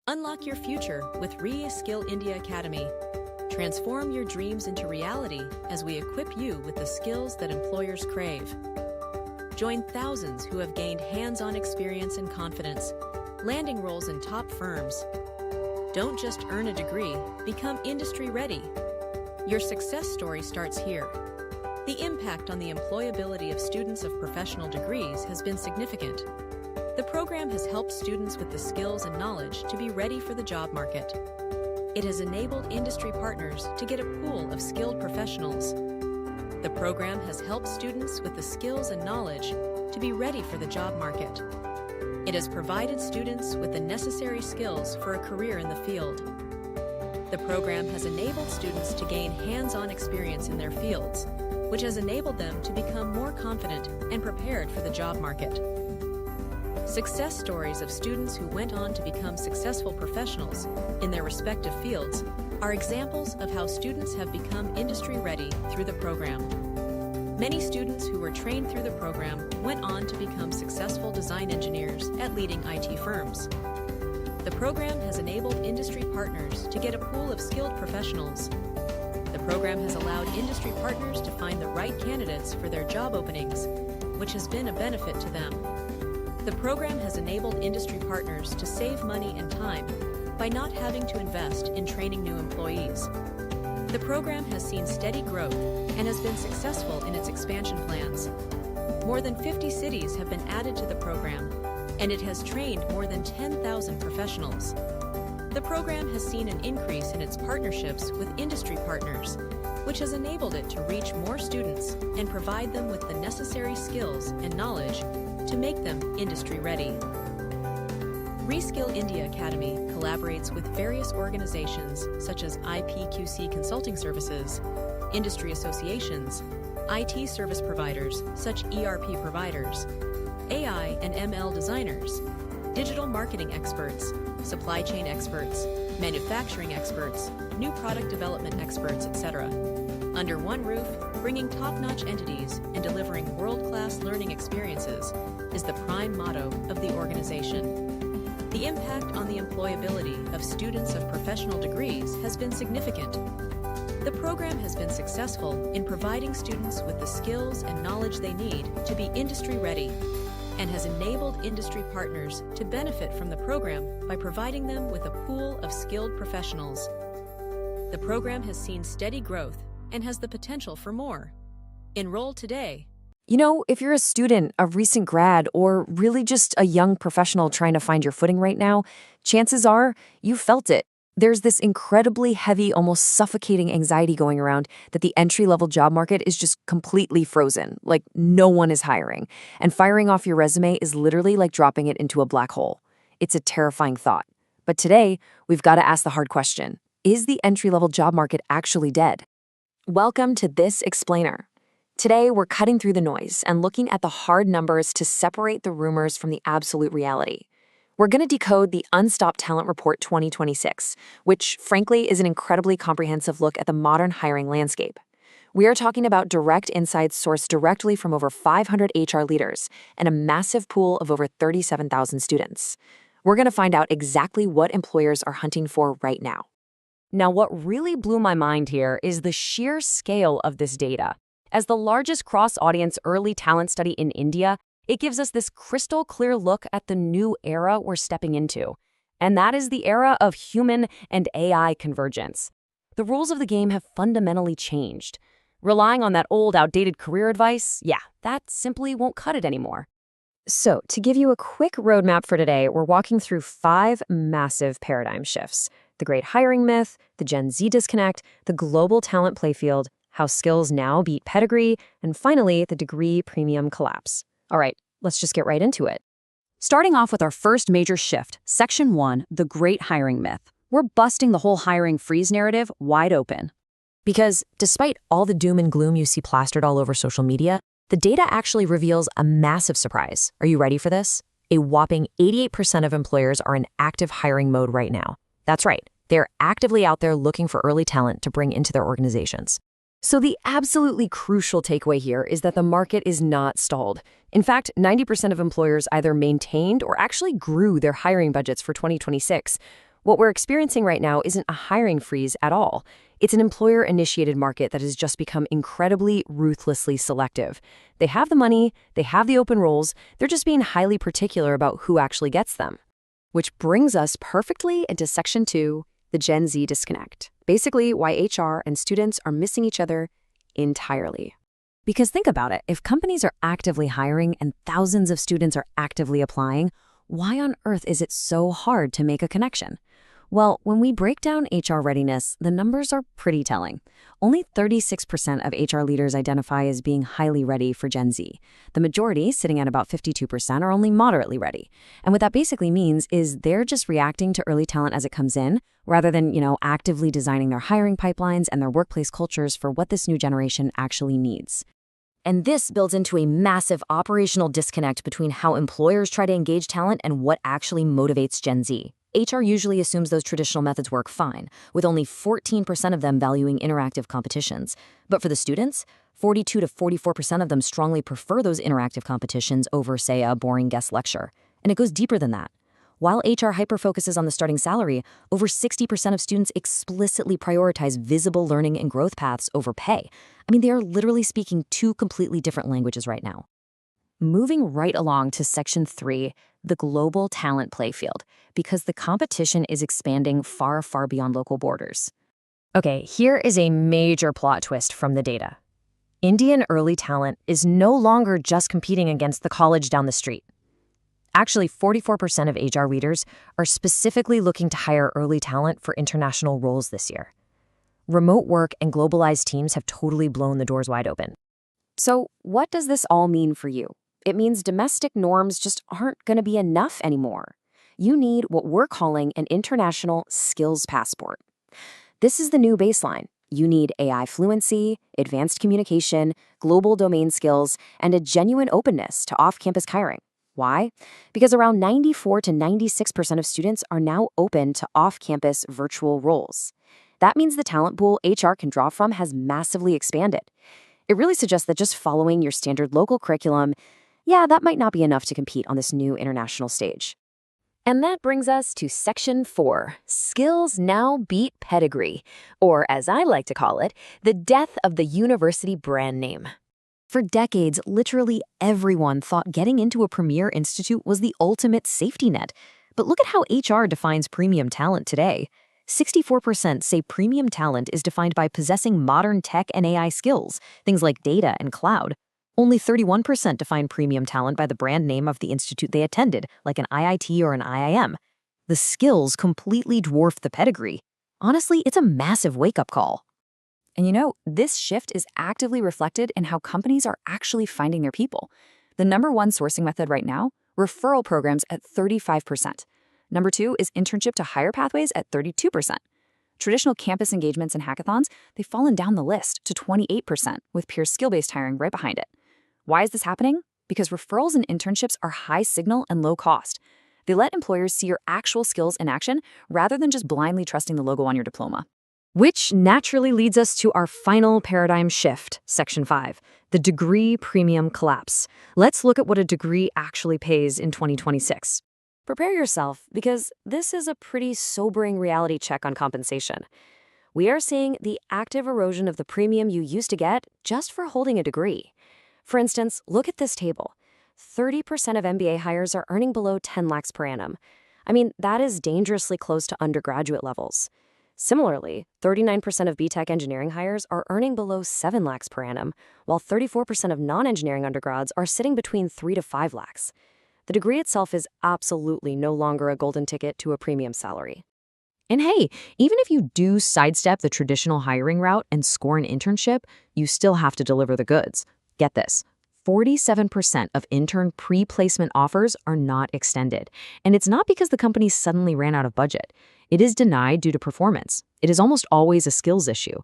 Unlock your future with Skill India Academy. Transform your dreams into reality as we equip you with the skills that employers crave. Join thousands who have gained hands-on experience and confidence, landing roles in top firms. Don't just earn a degree, become industry-ready. Your success story starts here. The impact on the employability of students of professional degrees has been significant. The program has helped students with the skills and knowledge to be ready for the job market. It has enabled industry partners to get a pool of skilled professionals. The program has helped students with the skills and knowledge to be ready for the job market. It has provided students with the necessary skills for a career in the field. The program has enabled students to gain hands-on experience in their fields, which has enabled them to become more confident and prepared for the job market. Success stories of students who went on to become successful professionals in their respective fields are examples of how students have become industry-ready through the program. Many students who were trained through the program went on to become successful design engineers at leading IT firms. The program has enabled industry partners to get a pool of skilled professionals. The program has allowed industry partners to find the right candidates for their job openings, which has been a benefit to them. The program has enabled industry partners to save money and time by not having to invest in training new employees. The program has seen steady growth and has been successful in its expansion plans. More than 50 cities have been added to the program, and it has trained more than 10,000 professionals. The program has seen an increase in its partnerships with industry partners, which has enabled it to reach more students and provide them with the necessary skills and knowledge to make them industry-ready. Reskill India Academy collaborates with various organizations such as IPQC Consulting Services, industry associations, IT service providers such ERP providers, AI and ML designers, digital marketing experts, supply chain experts, manufacturing experts, new product development experts, etc. Under one roof, bringing top-notch entities and delivering world-class learning experiences is the prime motto of the organization. The impact on the employability of students of professional degrees has been significant. The program has been successful in providing students with the skills and knowledge they need to be industry-ready, and has enabled industry partners to benefit from the program by providing them with a pool of skilled professionals. The program has seen steady growth and has the potential for more. Enroll today. You know, if you're a student, a recent grad, or really just a young professional trying to find your footing right now, chances are you felt it. There's this incredibly heavy, almost suffocating anxiety going around that the entry-level job market is just completely frozen, like no one is hiring. And firing off your resume is literally like dropping it into a black hole. It's a terrifying thought. But today, we've got to ask the hard question. Is the entry-level job market actually dead? Welcome to This Explainer. Today, we're cutting through the noise and looking at the hard numbers to separate the rumors from the absolute reality. We're going to decode the Unstop Talent Report 2026, which, frankly, is an incredibly comprehensive look at the modern hiring landscape. We are talking about direct insights sourced directly from over 500 HR leaders and a massive pool of over 37,000 students. We're going to find out exactly what employers are hunting for right now. Now, what really blew my mind here is the sheer scale of this data. As the largest cross-audience early talent study in India, it gives us this crystal clear look at the new era we're stepping into. And that is the era of human and AI convergence. The rules of the game have fundamentally changed. Relying on that old, outdated career advice, that simply won't cut it anymore. So, to give you a quick roadmap for today, we're walking through 5 massive paradigm shifts: the great hiring myth, the Gen Z disconnect, the global talent playfield, how skills now beat pedigree, and finally, the degree premium collapse. All right, let's just get right into it. Starting off with our first major shift, Section 1, the great hiring myth. We're busting the whole hiring freeze narrative wide open. Because despite all the doom and gloom you see plastered all over social media, the data actually reveals a massive surprise. Are you ready for this? A whopping 88% of employers are in active hiring mode right now. That's right, they're actively out there looking for early talent to bring into their organizations. So the absolutely crucial takeaway here is that the market is not stalled. In fact, 90% of employers either maintained or actually grew their hiring budgets for 2026, What we're experiencing right now isn't a hiring freeze at all. It's an employer-initiated market that has just become incredibly ruthlessly selective. They have the money, they have the open roles, they're just being highly particular about who actually gets them. Which brings us perfectly into Section 2, the Gen Z disconnect. Basically, why HR and students are missing each other entirely. Because think about it, if companies are actively hiring and thousands of students are actively applying, why on earth is it so hard to make a connection? Well, when we break down HR readiness, the numbers are pretty telling. Only 36% of HR leaders identify as being highly ready for Gen Z. The majority, sitting at about 52%, are only moderately ready. And what that basically means is they're just reacting to early talent as it comes in, rather than, actively designing their hiring pipelines and their workplace cultures for what this new generation actually needs. And this builds into a massive operational disconnect between how employers try to engage talent and what actually motivates Gen Z. HR usually assumes those traditional methods work fine, with only 14% of them valuing interactive competitions. But for the students, 42 to 44% of them strongly prefer those interactive competitions over, say, a boring guest lecture. And it goes deeper than that. While HR hyper-focuses on the starting salary, over 60% of students explicitly prioritize visible learning and growth paths over pay. They are literally speaking two completely different languages right now. Moving right along to Section 3, the global talent playfield, because the competition is expanding far, far beyond local borders. Okay, here is a major plot twist from the data. Indian early talent is no longer just competing against the college down the street. Actually, 44% of HR leaders are specifically looking to hire early talent for international roles this year. Remote work and globalized teams have totally blown the doors wide open. So, what does this all mean for you? It means domestic norms just aren't going to be enough anymore. You need what we're calling an international skills passport. This is the new baseline. You need AI fluency, advanced communication, global domain skills, and a genuine openness to off-campus hiring. Why? Because around 94 to 96% of students are now open to off-campus virtual roles. That means the talent pool HR can draw from has massively expanded. It really suggests that just following your standard local curriculum, that might not be enough to compete on this new international stage. And that brings us to Section 4, Skills Now Beat Pedigree, or as I like to call it, the death of the university brand name. For decades, literally everyone thought getting into a premier institute was the ultimate safety net. But look at how HR defines premium talent today. 64% say premium talent is defined by possessing modern tech and AI skills, things like data and cloud. Only 31% define premium talent by the brand name of the institute they attended, like an IIT or an IIM. The skills completely dwarf the pedigree. Honestly, it's a massive wake-up call. And this shift is actively reflected in how companies are actually finding their people. The number one sourcing method right now, referral programs at 35%. Number 2 is internship to hire pathways at 32%. Traditional campus engagements and hackathons, they've fallen down the list to 28%, with peer skill-based hiring right behind it. Why is this happening? Because referrals and internships are high signal and low cost. They let employers see your actual skills in action rather than just blindly trusting the logo on your diploma. Which naturally leads us to our final paradigm shift, Section 5, the degree premium collapse. Let's look at what a degree actually pays in 2026. Prepare yourself, because this is a pretty sobering reality check on compensation. We are seeing the active erosion of the premium you used to get just for holding a degree. For instance, look at this table. 30% of MBA hires are earning below 10 lakhs per annum. That is dangerously close to undergraduate levels. Similarly, 39% of BTech engineering hires are earning below 7 lakhs per annum, while 34% of non-engineering undergrads are sitting between 3 to 5 lakhs. The degree itself is absolutely no longer a golden ticket to a premium salary. And hey, even if you do sidestep the traditional hiring route and score an internship, you still have to deliver the goods. Get this. 47% of intern pre-placement offers are not extended. And it's not because the company suddenly ran out of budget. It is denied due to performance. It is almost always a skills issue.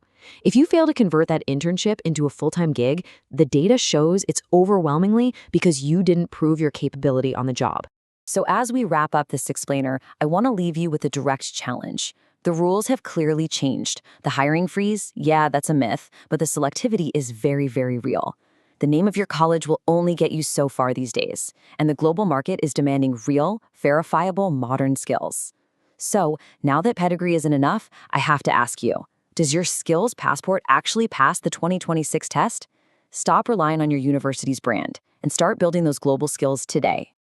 If you fail to convert that internship into a full-time gig, the data shows it's overwhelmingly because you didn't prove your capability on the job. So as we wrap up this explainer, I want to leave you with a direct challenge. The rules have clearly changed. The hiring freeze, that's a myth, but the selectivity is very, very real. The name of your college will only get you so far these days, and the global market is demanding real, verifiable, modern skills. So, now that pedigree isn't enough, I have to ask you, does your skills passport actually pass the 2026 test? Stop relying on your university's brand and start building those global skills today.